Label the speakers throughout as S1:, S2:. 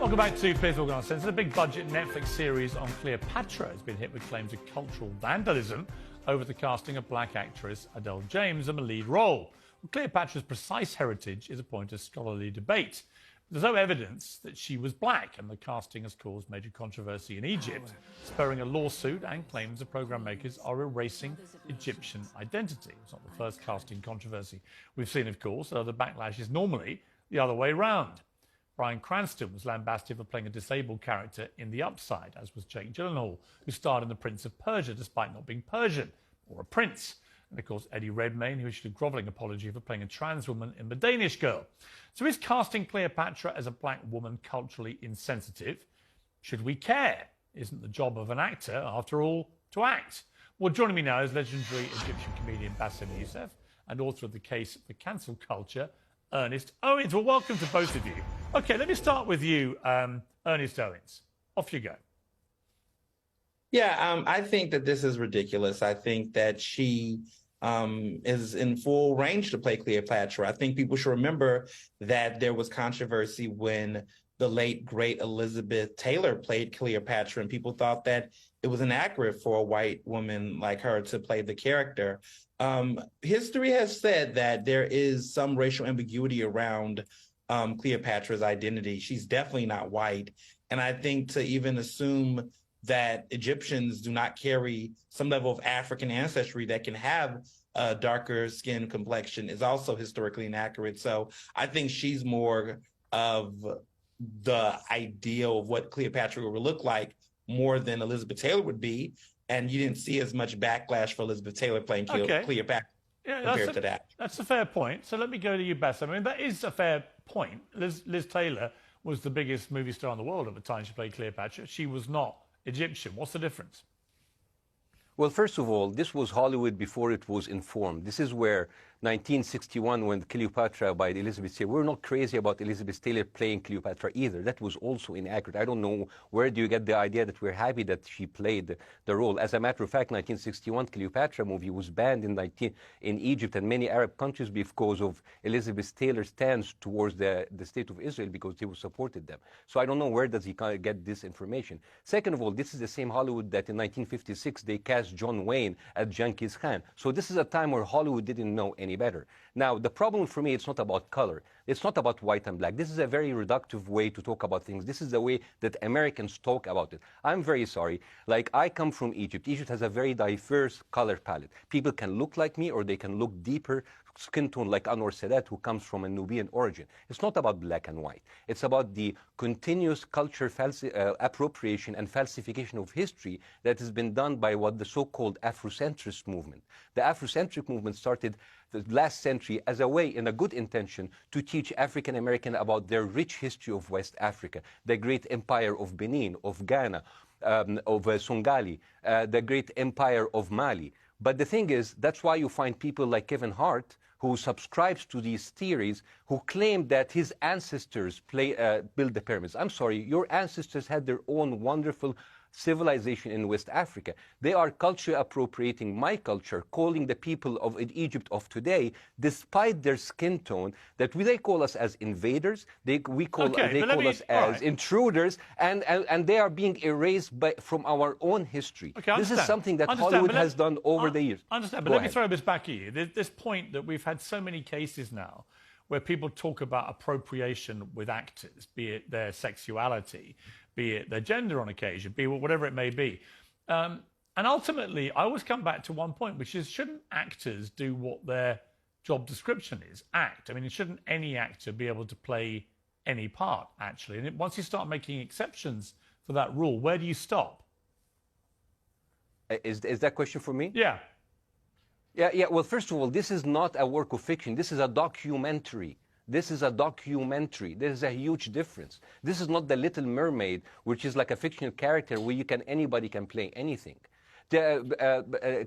S1: Welcome back to Please Organise Sense. A big-budget Netflix series on Cleopatra has been hit with claims of cultural vandalism over the casting of black actress Adele James in the lead role. Well, Cleopatra's precise heritage is a point of scholarly debate. There's no evidence that she was black, and the casting has caused major controversy in Egypt, spurring a lawsuit and claims the programme makers are erasing Egyptian identity. It's not the first casting controversy we've seen, of course, although the backlash is normally the other way round. Bryan Cranston was lambasted for playing a disabled character in The Upside, as was Jake Gyllenhaal, who starred in The Prince of Persia despite not being Persian or a prince. And of course, Eddie Redmayne, who issued a grovelling apology for playing a trans woman in The Danish Girl. So is casting Cleopatra as a black woman culturally insensitive? Should we care? Isn't the job of an actor, after all, to act? Well, joining me now is legendary Egyptian comedian Wabasm Yusuf and author of The Case for Cancel Culture, Ernest Owens. Well, welcome to both of you. OK, let me start with you, Ernest Owens. Off you go.
S2: Yeah, I think that this is ridiculous. I think that she is in full range to play Cleopatra. I think people should remember that there was controversy when the late, great Elizabeth Taylor played Cleopatra, and people thought that it was inaccurate for a white woman like her to play the character. History has said that there is some racial ambiguity around Cleopatra's identity. She's definitely not white. And I think to even assume that Egyptians do not carry some level of African ancestry that can have a darker skin complexion is also historically inaccurate. So I think she's more of the ideal of what Cleopatra would look like more than Elizabeth Taylor would be. And you didn't see as much backlash for Elizabeth Taylor playing Cleopatra compared to that.
S1: That's a fair point. So let me go to you, Bess. I mean, that is a fair point. Liz Taylor was the biggest movie star in the world at the time she played Cleopatra. She was not Egyptian. What's the difference?
S3: Well, first of all, this was Hollywood before it was informed. This is where 1961, when Cleopatra by Elizabeth Taylor, we're not crazy about Elizabeth Taylor playing Cleopatra either. That was also inaccurate. I don't know where do you get the idea that we're happy that she played the role. As a matter of fact, 1961 Cleopatra movie was banned in Egypt and many Arab countries because of Elizabeth Taylor's stance towards the state of Israel, because they supported them. So I don't know where does he get this information. Second of all, this is the same Hollywood that in 1956 they cast John Wayne as Genghis Khan. So this is a time where Hollywood didn't know any better. Now, the problem for me, it's not about color. It's not about white and black. This is a very reductive way to talk about things. This is the way that Americans talk about it. I'm very sorry. Like, I come from Egypt. Egypt has a very diverse color palette. People can look like me, or they can look deeper skin tone like Anwar Sadat, who comes from a Nubian origin. It's not about black and white. It's about the continuous culture appropriation and falsification of history that has been done by what the so-called Afrocentrist movement. The Afrocentric movement started the last century as a way, in a good intention, to teach African American about their rich history of West Africa, the great empire of Benin, of Ghana, of Songhali, the great empire of Mali. But the thing is, that's why you find people like Kevin Hart, who subscribes to these theories, who claim that his ancestors built the pyramids. I'm sorry, your ancestors had their own wonderful civilization in West Africa. They are culture appropriating my culture, calling the people of Egypt of today, despite their skin tone, that they call us as invaders, they call us as intruders, and they are being erased from our own history. This is something that Hollywood has done over the years.
S1: I understand, but let me throw this back at you. There's this point that we've had so many cases now where people talk about appropriation with actors, be it their sexuality, be it their gender on occasion, be it whatever it may be. And ultimately, I always come back to one point, which is, shouldn't actors do what their job description is? Act. I mean, shouldn't any actor be able to play any part, actually? And once you start making exceptions for that rule, where do you stop?
S3: Is that question for me?
S1: Yeah.
S3: Yeah. Well, first of all, this is not a work of fiction. This is a documentary. This is a documentary. There is a huge difference. This is not The Little Mermaid, which is like a fictional character where anybody can play anything.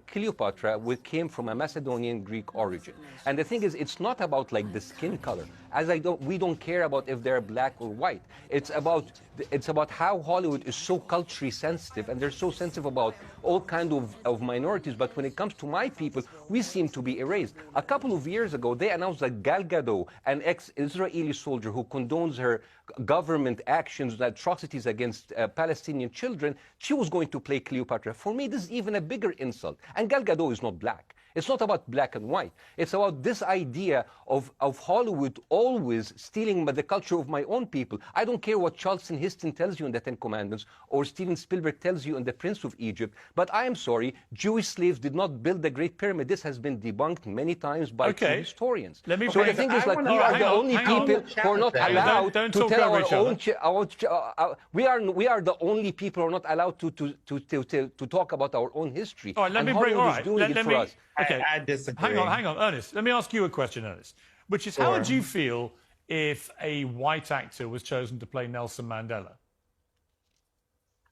S3: Cleopatra came from a Macedonian Greek origin. And the thing is, it's not about like the skin color. We don't care about if they're black or white. It's about how Hollywood is so culturally sensitive, and they're so sensitive about all kinds of minorities. But when it comes to my people, we seem to be erased. A couple of years ago, they announced that Gal Gadot, an ex-Israeli soldier who condones her government actions, the atrocities against Palestinian children, she was going to play Cleopatra. For me, this is even a bigger insult. And Gal Gadot is not black. It's not about black and white. It's about this idea of Hollywood always stealing the culture of my own people. I don't care what Charlton Heston tells you in the Ten Commandments or Steven Spielberg tells you in The Prince of Egypt, but I am sorry, Jewish slaves did not build the Great Pyramid. This has been debunked many times by two historians.
S1: Let me
S3: so the thing is, like, we are the only people who are not allowed to tell our own. We are the only people who are not allowed to talk about our own history.
S1: All right, let
S3: and
S1: me
S3: Hollywood
S1: bring.
S3: is doing it for us.
S1: Okay.
S2: I disagree.
S1: Hang on, Ernest. Let me ask you a question, Ernest. Which is, how would you feel if a white actor was chosen to play Nelson Mandela?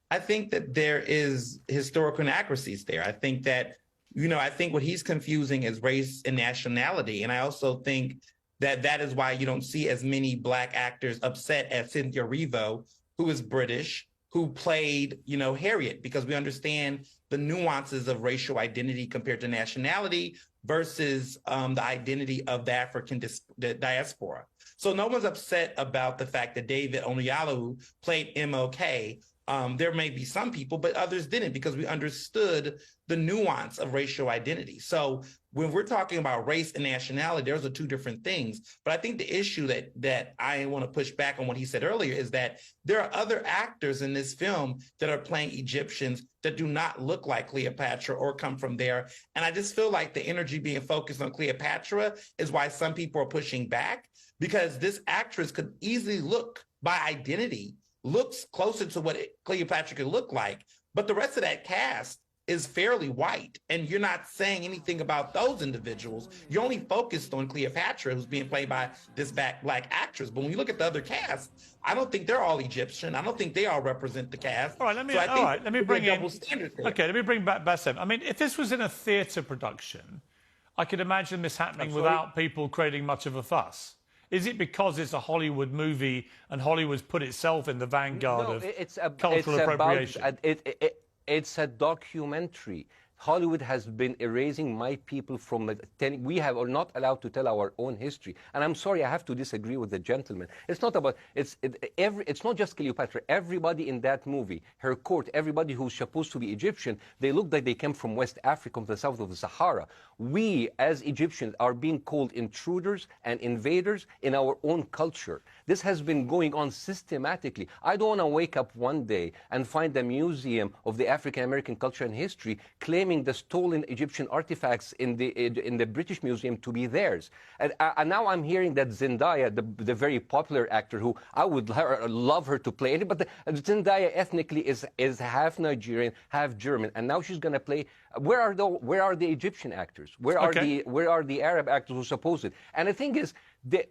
S2: I think that there is historical inaccuracies there. I think that, I think what he's confusing is race and nationality. And I also think that that is why you don't see as many black actors upset as Cynthia Erivo, who is British, who played, Harriet, because we understand the nuances of racial identity compared to nationality versus the identity of the African diaspora. So no one's upset about the fact that David Oyelowo played MLK. There may be some people, but others didn't, because we understood the nuance of racial identity. So when we're talking about race and nationality, those are two different things. But I think the issue that I want to push back on what he said earlier is that there are other actors in this film that are playing Egyptians that do not look like Cleopatra or come from there. And I just feel like the energy being focused on Cleopatra is why some people are pushing back, because this actress could easily look, by identity, looks closer to what Cleopatra could look like, but the rest of that cast is fairly white, and you're not saying anything about those individuals. You're only focused on Cleopatra, who's being played by this black actress. But when you look at the other cast, I don't think they're all Egyptian. I don't think they all represent the cast.
S1: All right, let me bring in. Okay, let me bring back Wabasem. I mean, if this was in a theatre production, I could imagine this happening without people creating much of a fuss. Is it because it's a Hollywood movie and Hollywood's put itself in the vanguard of cultural appropriation?
S3: It's a documentary. Hollywood has been erasing my people from we are not allowed to tell our own history. And I'm sorry, I have to disagree with the gentleman. It's not about, it's not just Cleopatra. Everybody in that movie, her court, everybody who's supposed to be Egyptian, they look like they came from West Africa, from the south of the Sahara. We, as Egyptians, are being called intruders and invaders in our own culture. This has been going on systematically. I don't want to wake up one day and find the Museum of the African American Culture and History claiming the stolen Egyptian artifacts in the British Museum to be theirs. And now I'm hearing that Zendaya, the very popular actor, who I would love her to play it, but Zendaya ethnically is half Nigerian, half German, and now she's going to play. Where are the Egyptian actors? Where are the Arab actors who suppose it? And the thing is,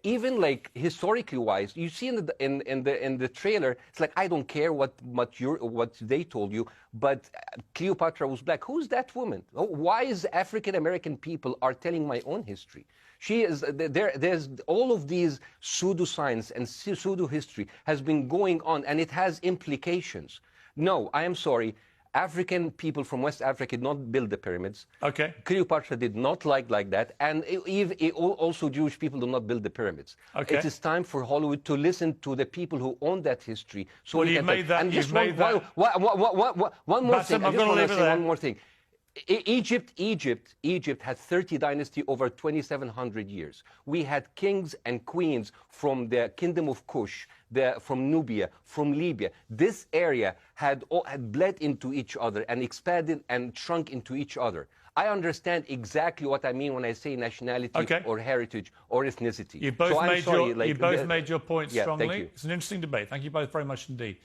S3: even like historically wise, you see in the trailer, it's like, I don't care what they told you, but Cleopatra was black. Who's that woman? Why is African American people are telling my own history? She is there's all of these pseudoscience and pseudo history has been going on, and it has implications. No, I am sorry. African people from West Africa did not build the pyramids.
S1: Okay.
S3: Cleopatra did not like that. And also Jewish people do not build the pyramids.
S1: Okay.
S3: It is time for Hollywood to listen to the people who own that history. So
S1: well, you've made that.
S3: And just
S1: one
S3: more thing. I just want to say one more thing. Egypt had 30 dynasty over 2,700 years. We had kings and queens from the Kingdom of Kush, from Nubia, from Libya. This area had bled into each other and expanded and shrunk into each other. I understand exactly what I mean when I say nationality or heritage or ethnicity.
S1: You both made your point strongly.
S3: Thank you.
S1: It's an interesting debate. Thank you both very much indeed.